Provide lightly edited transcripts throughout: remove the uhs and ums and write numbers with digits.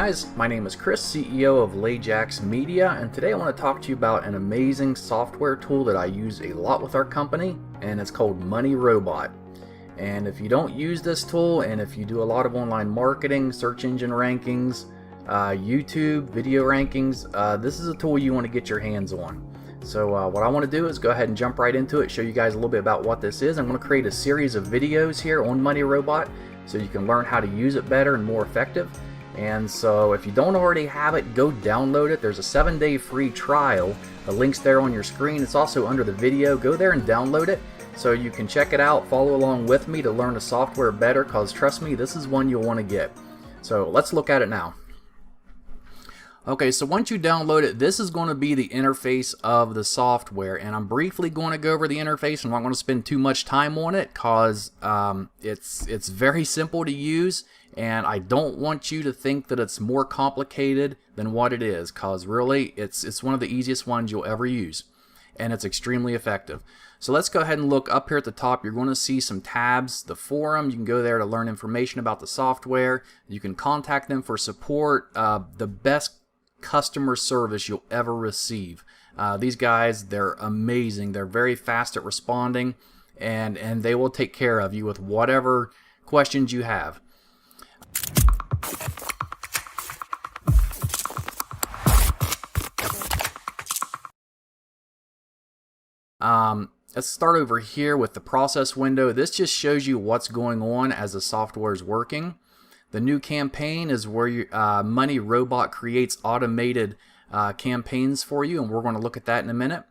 guys, my name is Chris, CEO of Lajax Media, and today I want to talk to you about an amazing software tool that I use a lot with our company, and it's called Money Robot. And if you don't use this tool, and if you do a lot of online marketing, search engine rankings, YouTube video rankings, this is a tool you want to get your hands on. So what I want to do is go ahead and jump right into it, show you guys a little bit about what this is. I'm going to create a series of videos here on Money Robot so you can learn how to use it better and more effective. And so if you don't already have it, go download it. There's a 7-day free trial. The link's there on your screen. It's also under the video. Go there and download it so you can check it out, follow along with me to learn the software better, because trust me, this is one you'll want to get. So let's look at it now. Okay, so once you download it, this is going to be the interface of the software, and I'm briefly going to go over the interface. I'm not going to spend too much time on it because it's very simple to use, and I don't want you to think that it's more complicated than what it is, because really it's one of the easiest ones you'll ever use, and it's extremely effective. So let's go ahead and look up here at the top. You're going to see some tabs. The forum, you can go there to learn information about the software. You can contact them for support. The best customer service you'll ever receive. These guys, they're amazing. They're very fast at responding, and they will take care of you with whatever questions you have. Let's start over here with the process window. This just shows you what's going on as the software is working. The new campaign is where Money Robot creates automated campaigns for you, and we're going to look at that in a minute.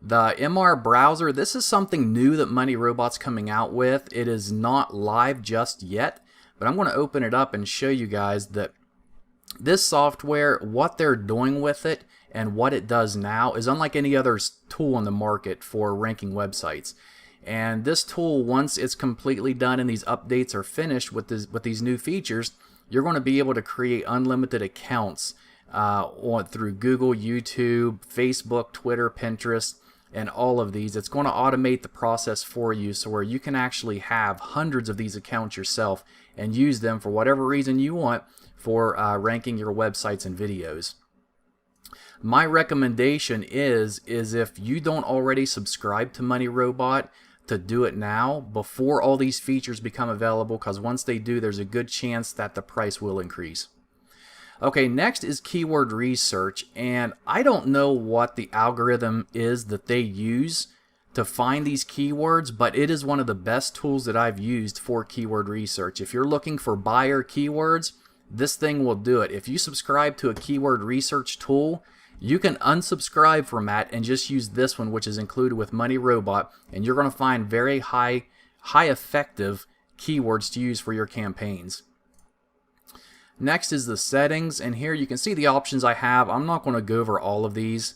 The MR browser, this is something new that Money Robot's coming out with. It is not live just yet, but I'm going to open it up and show you guys that this software, what they're doing with it and what it does now is unlike any other tool on the market for ranking websites. And this tool, once it's completely done and these updates are finished with these new features, you're going to be able to create unlimited accounts through Google, YouTube, Facebook, Twitter, Pinterest, and all of these. It's going to automate the process for you, so where you can actually have hundreds of these accounts yourself and use them for whatever reason you want for ranking your websites and videos. My recommendation is if you don't already subscribe to Money Robot, to do it now before all these features become available, because once they do, there's a good chance that the price will increase. Okay, next is keyword research, and I don't know what the algorithm is that they use to find these keywords, but it is one of the best tools that I've used for keyword research. If you're looking for buyer keywords, this thing will do it. If you subscribe to a keyword research tool, you can unsubscribe from that and just use this one, which is included with Money Robot, and you're going to find very high effective keywords to use for your campaigns. Next is the settings, and here you can see the options I have. I'm not going to go over all of these.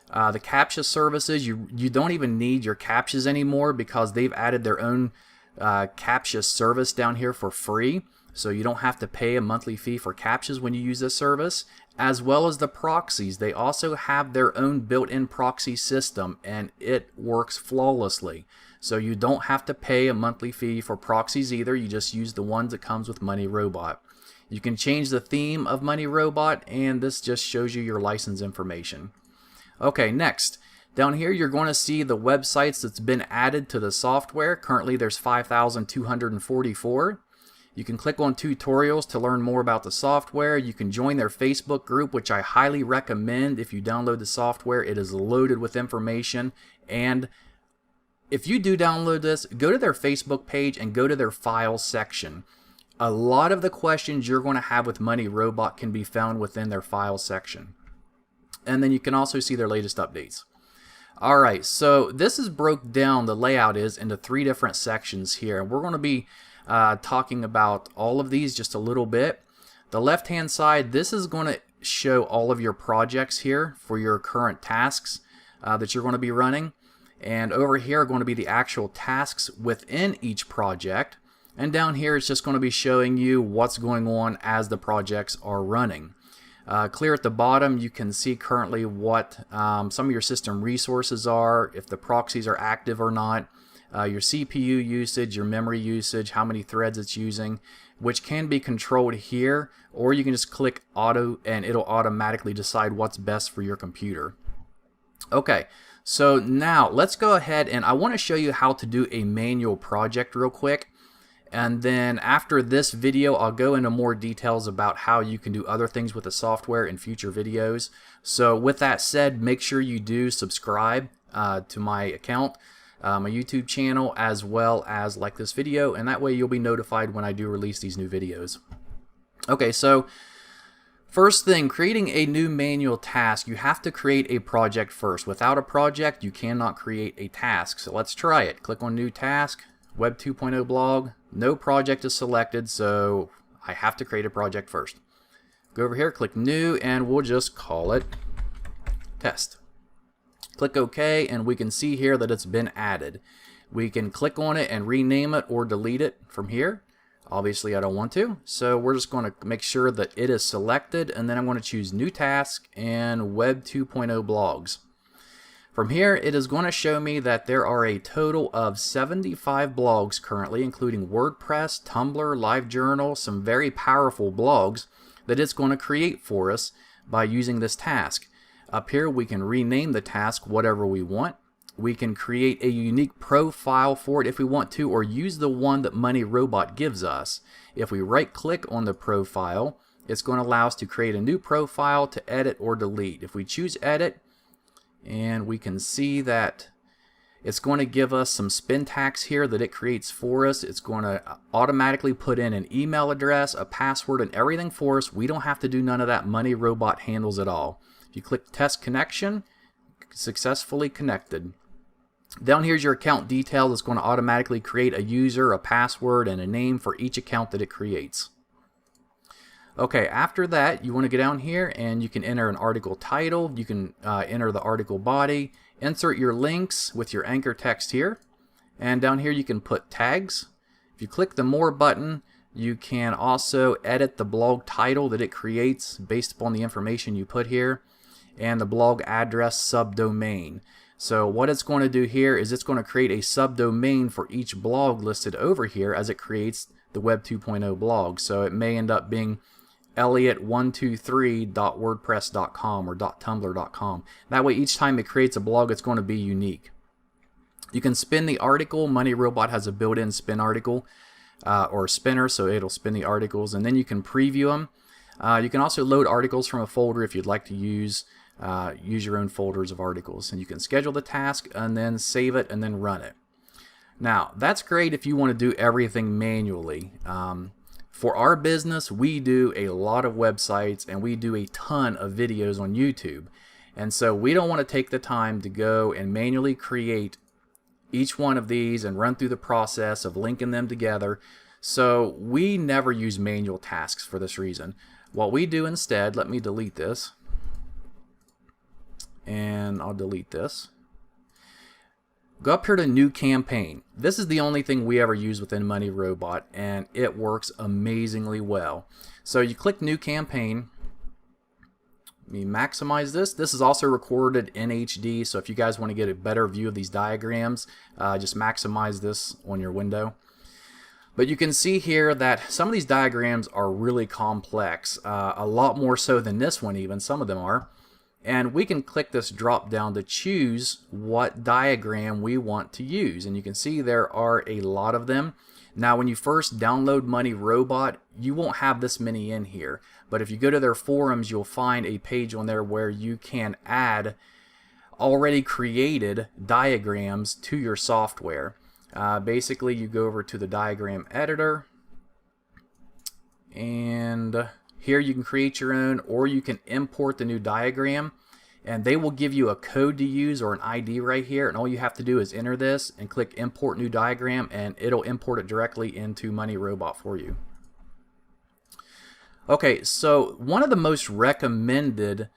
The CAPTCHA services, you don't even need your CAPTCHAs anymore because they've added their own CAPTCHA service down here for free. So you don't have to pay a monthly fee for CAPTCHAs when you use this service, as well as the proxies. They also have their own built-in proxy system, and it works flawlessly. So you don't have to pay a monthly fee for proxies either. You just use the ones that comes with Money Robot. You can change the theme of Money Robot, and this just shows you your license information. Okay, next. Down here you're going to see the websites that's been added to the software. Currently there's 5,244. You can click on tutorials to learn more about the software. You can join their Facebook group, which I highly recommend if you download the software. It is loaded with information. And if you do download this, go to their Facebook page and go to their files section. A lot of the questions you're going to have with Money Robot can be found within their files section. And then you can also see their latest updates. Alright, so this is broke down, the layout is, into 3 different sections here. We're going to be talking about all of these just a little bit. The left hand side, this is going to show all of your projects here for your current tasks that you're going to be running, and over here are going to be the actual tasks within each project, and down here it's just going to be showing you what's going on as the projects are running. Clear at the bottom, you can see currently what some of your system resources are, if the proxies are active or not. your CPU usage, your memory usage, how many threads it's using, which can be controlled here, or you can just click auto and it'll automatically decide what's best for your computer. Okay, so now let's go ahead and I want to show you how to do a manual project real quick. And then after this video, I'll go into more details about how you can do other things with the software in future videos. So with that said, make sure you do subscribe to my account, my YouTube channel, as well as like this video, and that way you'll be notified when I do release these new videos. Okay, so first thing, creating a new manual task, you have to create a project first. Without a project, you cannot create a task. So let's try it. Click on New Task, Web 2.0 blog. No project is selected, so I have to create a project first. Go over here, click New, and we'll just call it Test. Click OK, and we can see here that it's been added. We can click on it and rename it or delete it from here. Obviously, I don't want to, so we're just going to make sure that it is selected, and then I'm going to choose New Task and Web 2.0 blogs. From here, it is going to show me that there are a total of 75 blogs currently, including WordPress, Tumblr, LiveJournal, some very powerful blogs that it's going to create for us by using this task. Up here, we can rename the task whatever we want. We can create a unique profile for it if we want to, or use the one that Money Robot gives us. If we right-click on the profile, it's going to allow us to create a new profile to edit or delete. If we choose Edit, and we can see that it's going to give us some spin tags here that it creates for us. It's going to automatically put in an email address, a password, and everything for us. We don't have to do none of that. Money Robot handles it all. If you click Test Connection, successfully connected. Down here's your account detail. It's going to automatically create a user, a password, and a name for each account that it creates. Okay, after that, you want to go down here and you can enter an article title. You can enter the article body, insert your links with your anchor text here, and down here you can put tags. If you click the More button, you can also edit the blog title that it creates based upon the information you put here, and the blog address subdomain. So what it's going to do here is it's going to create a subdomain for each blog listed over here as it creates the Web 2.0 blog. So it may end up being Elliot123.wordpress.com or .tumblr.com. That way each time it creates a blog, it's going to be unique. You can spin the article. Money Robot has a built-in spin article or spinner, so it'll spin the articles, and then you can preview them. You can also load articles from a folder if you'd like to use your own folders of articles, and you can schedule the task and then save it and then run it. Now that's great if you want to do everything manually. For our business, we do a lot of websites and we do a ton of videos on YouTube, and so we don't want to take the time to go and manually create each one of these and run through the process of linking them together. So we never use manual tasks for this reason. What we do instead, let me delete this, and I'll delete this. Go up here to New Campaign. This is the only thing we ever use within Money Robot, and it works amazingly well. So you click New Campaign. Let me maximize this. This is also recorded in HD, so if you guys want to get a better view of these diagrams, just maximize this on your window. But you can see here that some of these diagrams are really complex, a lot more so than this one even, some of them are. And we can click this drop down to choose what diagram we want to use. And you can see there are a lot of them. Now when you first download Money Robot, you won't have this many in here. But if you go to their forums, you'll find a page on there where you can add already created diagrams to your software. Basically, you go over to the diagram editor, and here you can create your own, or you can import the new diagram, and they will give you a code to use or an ID right here, and all you have to do is enter this and click Import New Diagram, and it'll import it directly into Money Robot for you. Okay, so one of the most recommended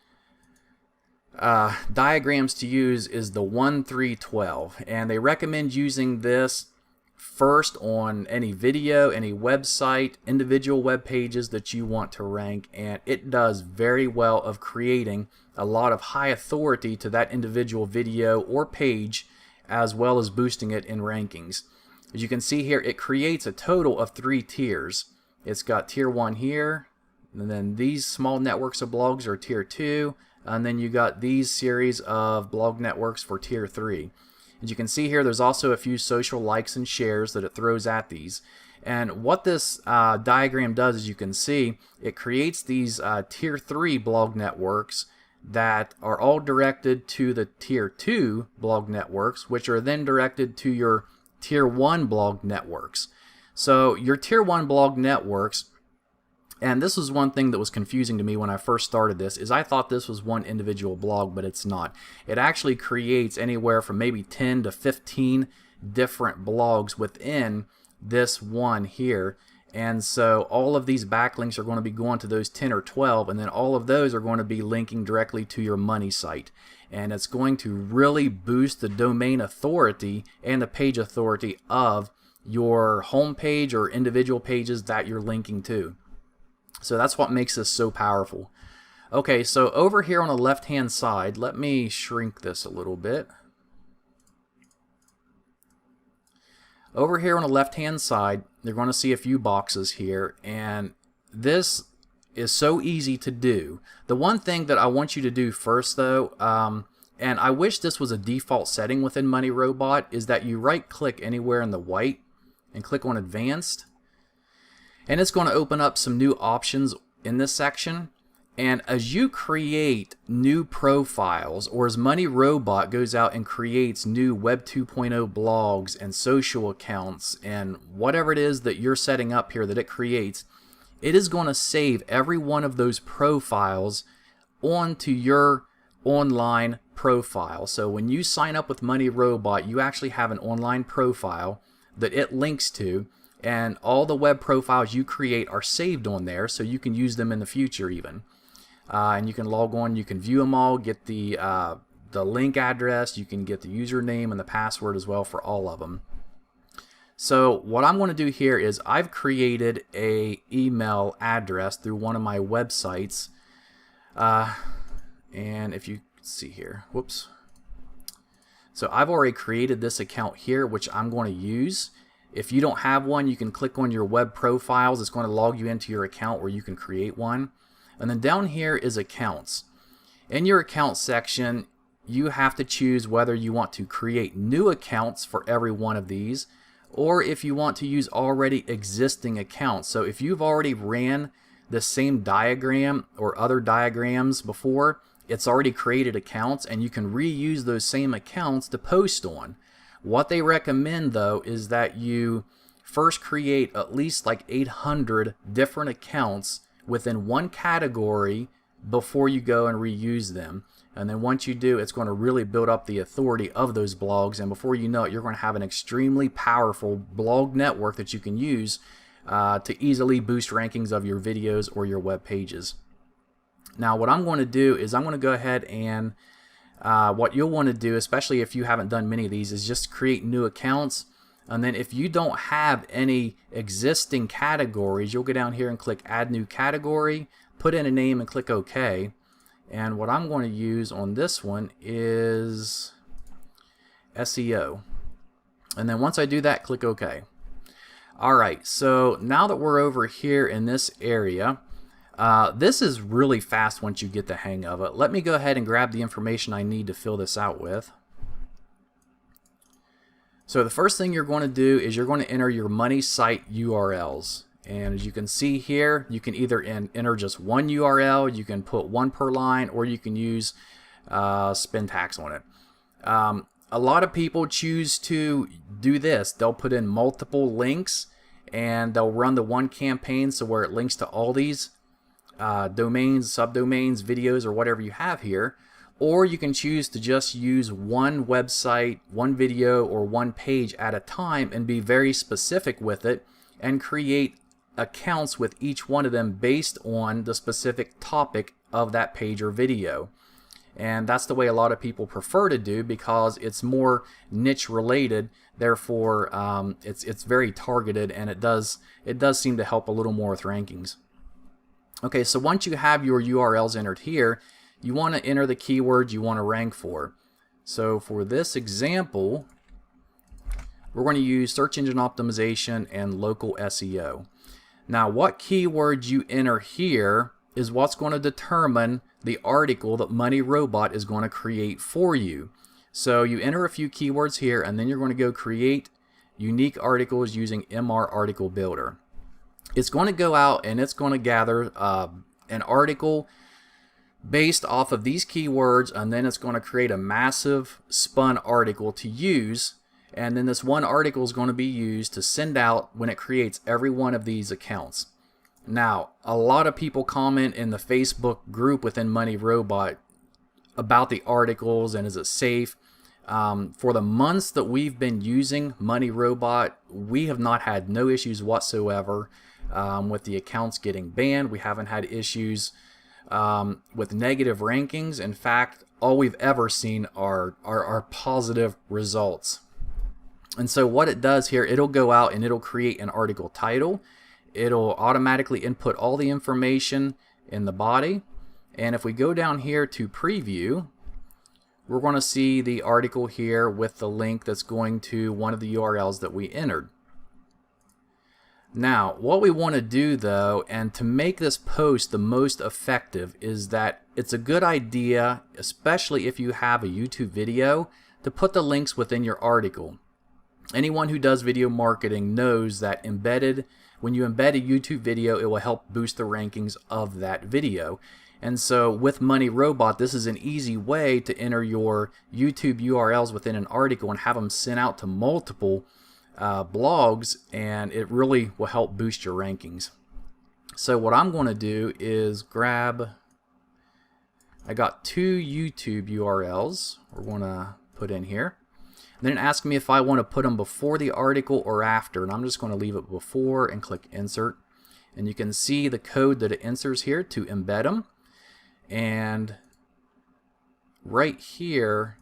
diagrams to use is the 1-3-12, and they recommend using this first on any video, any website, individual web pages that you want to rank, and it does very well of creating a lot of high authority to that individual video or page as well as boosting it in rankings. As you can see here, it creates a total of 3 tiers. It's got tier 1 here, and then these small networks of blogs are tier 2, and then you got these series of blog networks for tier 3. As you can see here, there's also a few social likes and shares that it throws at these. And what this diagram does, as you can see, it creates these tier 3 blog networks that are all directed to the tier 2 blog networks, which are then directed to your tier 1 blog networks. So your tier 1 blog networks, and this was one thing that was confusing to me when I first started this, is I thought this was one individual blog, but it's not. It actually creates anywhere from maybe 10 to 15 different blogs within this one here. And so all of these backlinks are going to be going to those 10 or 12, and then all of those are going to be linking directly to your money site. And it's going to really boost the domain authority and the page authority of your home page or individual pages that you're linking to. So that's what makes this so powerful. Okay, so over here on the left hand side, let me shrink this a little bit. Over here on the left hand side, you're going to see a few boxes here, and this is so easy to do. The one thing that I want you to do first though, and I wish this was a default setting within Money Robot, is that you right click anywhere in the white and click on Advanced, and it's going to open up some new options in this section. And as you create new profiles, or as Money Robot goes out and creates new Web 2.0 blogs and social accounts and whatever it is that you're setting up here that it creates, it is going to save every one of those profiles onto your online profile. So when you sign up with Money Robot, you actually have an online profile that it links to, and all the web profiles you create are saved on there, so you can use them in the future even. And you can log on, you can view them all, get the link address, you can get the username and the password as well for all of them. So what I'm going to do here is I've created a email address through one of my websites, and if you see here, whoops. So I've already created this account here, which I'm going to use. If you don't have one, you can click on your web profiles. It's going to log you into your account where you can create one. And then down here is accounts. In your account section, you have to choose whether you want to create new accounts for every one of these, or if you want to use already existing accounts. So if you've already ran the same diagram or other diagrams before, it's already created accounts, and you can reuse those same accounts to post on. What they recommend though is that you first create at least like 800 different accounts within one category before you go and reuse them. And then once you do, it's going to really build up the authority of those blogs, and before you know it, you're going to have an extremely powerful blog network that you can use to easily boost rankings of your videos or your web pages. Now what I'm going to do is I'm going to go ahead and what you'll want to do, especially if you haven't done many of these, is just create new accounts. And then if you don't have any existing categories, you'll go down here and click Add New Category, put in a name and click OK. And what I'm going to use on this one is SEO. And then once I do that, click OK. Alright, so now that we're over here in this area, this is really fast once you get the hang of it. Let me go ahead and grab the information I need to fill this out with. So the first thing you're going to do is you're going to enter your money site URLs. And as you can see here, you can either enter just one URL, you can put one per line, or you can use spin tax on it. A lot of people choose to do this. They'll put in multiple links and they'll run the one campaign, so where it links to all these domains, subdomains, videos, or whatever you have here. Or you can choose to just use one website, one video, or one page at a time and be very specific with it and create accounts with each one of them based on the specific topic of that page or video. And that's the way a lot of people prefer to do, because it's more niche related, therefore it's very targeted, and it does seem to help a little more with rankings. Okay, so once you have your URLs entered here, you want to enter the keywords you want to rank for. So for this example, we're going to use search engine optimization and local SEO. Now, what keywords you enter here is what's going to determine the article that Money Robot is going to create for you. So you enter a few keywords here, and then you're going to go create unique articles using MR Article Builder. It's going to go out and it's going to gather an article based off of these keywords, and then it's going to create a massive spun article to use, and then this one article is going to be used to send out when it creates every one of these accounts. Now, a lot of people comment in the Facebook group within Money Robot about the articles and is it safe. For the months that we've been using Money Robot, we have not had no issues whatsoever with the accounts getting banned. We haven't had issues with negative rankings. In fact, all we've ever seen are positive results. And so what it does here, it'll go out and it'll create an article title. It'll automatically input all the information in the body. And if we go down here to preview, we're going to see the article here with the link that's going to one of the URLs that we entered. Now, what we want to do though, and to make this post the most effective, is that it's a good idea, especially if you have a YouTube video, to put the links within your article. Anyone who does video marketing knows that when you embed a YouTube video, it will help boost the rankings of that video. And so with Money Robot, this is an easy way to enter your YouTube URLs within an article and have them sent out to multiple blogs, and it really will help boost your rankings. So what I'm going to do is I got 2 YouTube URLs we're going to put in here. And then it asks me if I want to put them before the article or after, and I'm just going to leave it before and click insert. And you can see the code that it inserts here to embed them. And right here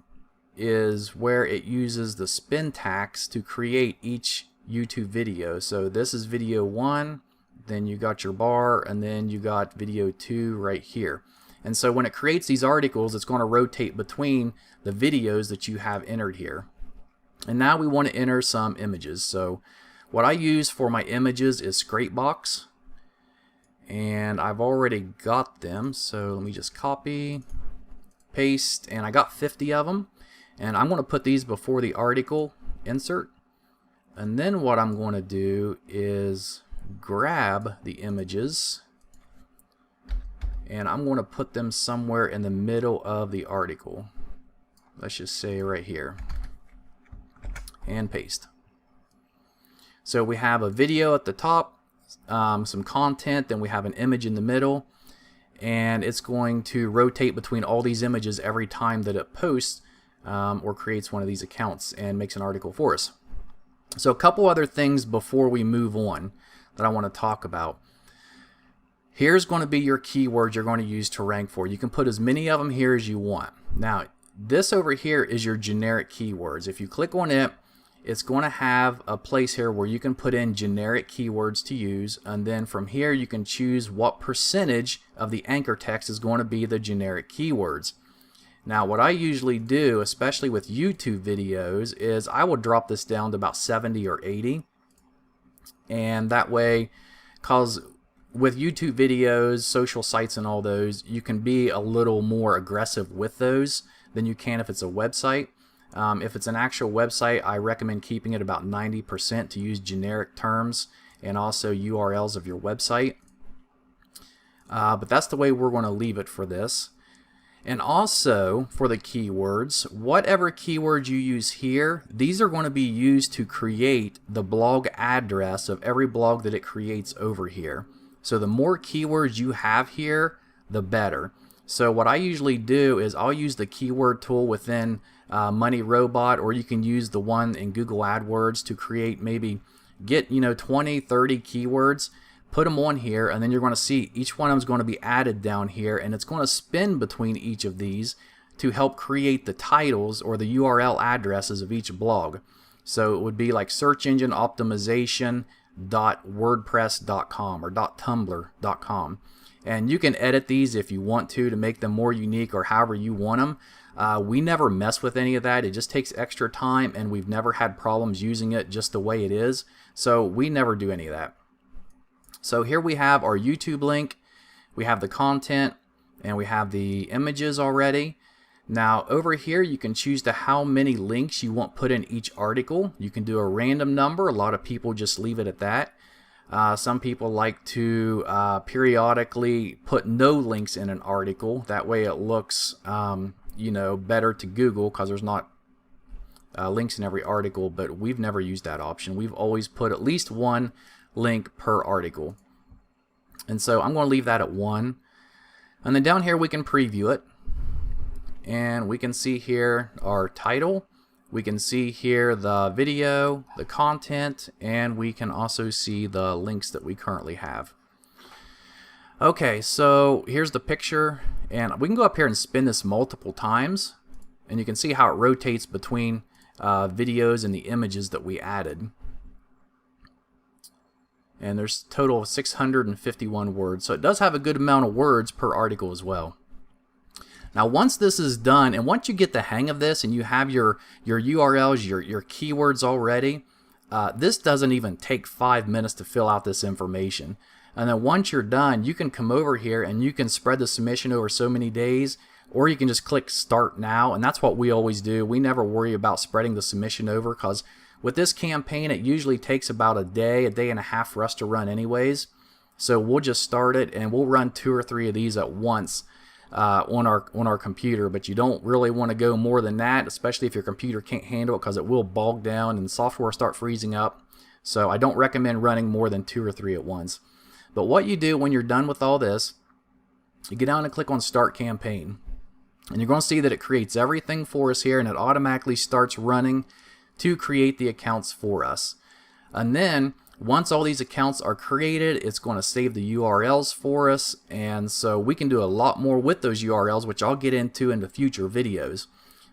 is where it uses the spin tax to create each YouTube video. So this is video 1, then you got your bar, and then you got video 2 right here. And so when it creates these articles, it's going to rotate between the videos that you have entered here. And now we want to enter some images. So what I use for my images is Scrapebox, and I've already got them. So let me just copy, paste, and I got 50 of them. And I'm going to put these before the article insert. And then what I'm going to do is grab the images, and I'm going to put them somewhere in the middle of the article. Let's just say right here. And paste. So we have a video at the top, some content, then we have an image in the middle, and it's going to rotate between all these images every time that it posts or creates one of these accounts and makes an article for us. So a couple other things before we move on that I want to talk about. Here's going to be your keywords you're going to use to rank for. You can put as many of them here as you want. Now, this over here is your generic keywords. If you click on it, it's going to have a place here where you can put in generic keywords to use, and then from here you can choose what percentage of the anchor text is going to be the generic keywords. Now what I usually do, especially with YouTube videos, is I will drop this down to about 70 or 80, and that way, because with YouTube videos, social sites and all those, you can be a little more aggressive with those than you can if it's a website. If it's an actual website, I recommend keeping it about 90% to use generic terms and also URLs of your website. But that's the way we're going to leave it for this. And also for the keywords, whatever keywords you use here, these are going to be used to create the blog address of every blog that it creates over here. So the more keywords you have here, the better. So what I usually do is I'll use the keyword tool within Money Robot, or you can use the one in Google AdWords to create, maybe get 20, 30 keywords, put them on here, and then you're going to see each one of them is going to be added down here, and it's going to spin between each of these to help create the titles or the URL addresses of each blog. So it would be like search engine optimization.wordpress.com or .tumblr.com. And you can edit these if you want to make them more unique or however you want them. We never mess with any of that. It just takes extra time, and we've never had problems using it just the way it is. So we never do any of that. So here we have our YouTube link, we have the content, and we have the images already. Now over here you can choose to how many links you want put in each article. You can do a random number. A lot of people just leave it at that. Some people like to periodically put no links in an article. That way it looks you know, better to Google, because there's not links in every article, but we've never used that option. We've always put at least one link per article. And so I'm going to leave that at 1. And then down here we can preview it. And we can see here our title. We can see here the video, the content, and we can also see the links that we currently have. Okay, so here's the picture, and we can go up here and spin this multiple times, and you can see how it rotates between videos and the images that we added. And there's a total of 651 words, so it does have a good amount of words per article as well. Now once this is done, and once you get the hang of this and you have your URLs, your keywords already, this doesn't even take 5 minutes to fill out this information. And then once you're done, you can come over here and you can spread the submission over so many days, or you can just click Start Now, and that's what we always do. We never worry about spreading the submission over, because with this campaign it usually takes about a day and a half for us to run anyways. So we'll just start it and we'll run 2 or 3 of these at once on our computer, but you don't really want to go more than that, especially if your computer can't handle it, because it will bog down and the software start freezing up. So I don't recommend running more than 2 or 3 at once. But what you do when you're done with all this, you get down and click on Start Campaign, and you're going to see that it creates everything for us here, and it automatically starts running to create the accounts for us. And then once all these accounts are created, it's going to save the URLs for us, and so we can do a lot more with those URLs, which I'll get into the future videos.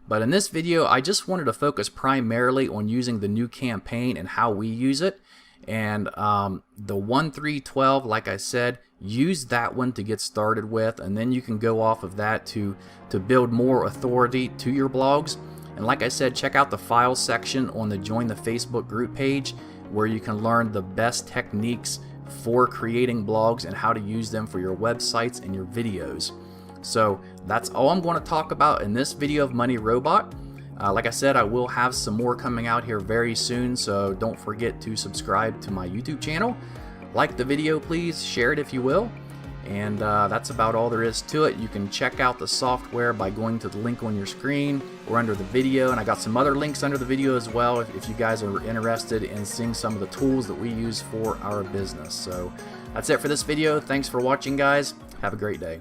But in this video, I just wanted to focus primarily on using the new campaign and how we use it. And the 1.3.12, like I said, use that one to get started with, and then you can go off of that to build more authority to your blogs. And like I said, check out the files section on the Join the Facebook group page, where you can learn the best techniques for creating blogs and how to use them for your websites and your videos. So that's all I'm going to talk about in this video of Money Robot. Like I said, I will have some more coming out here very soon, so don't forget to subscribe to my YouTube channel. Like the video, please. Share it if you will. And that's about all there is to it. You can check out the software by going to the link on your screen or under the video, and I got some other links under the video as well if you guys are interested in seeing some of the tools that we use for our business. So that's it for this video. Thanks for watching, guys. Have a great day.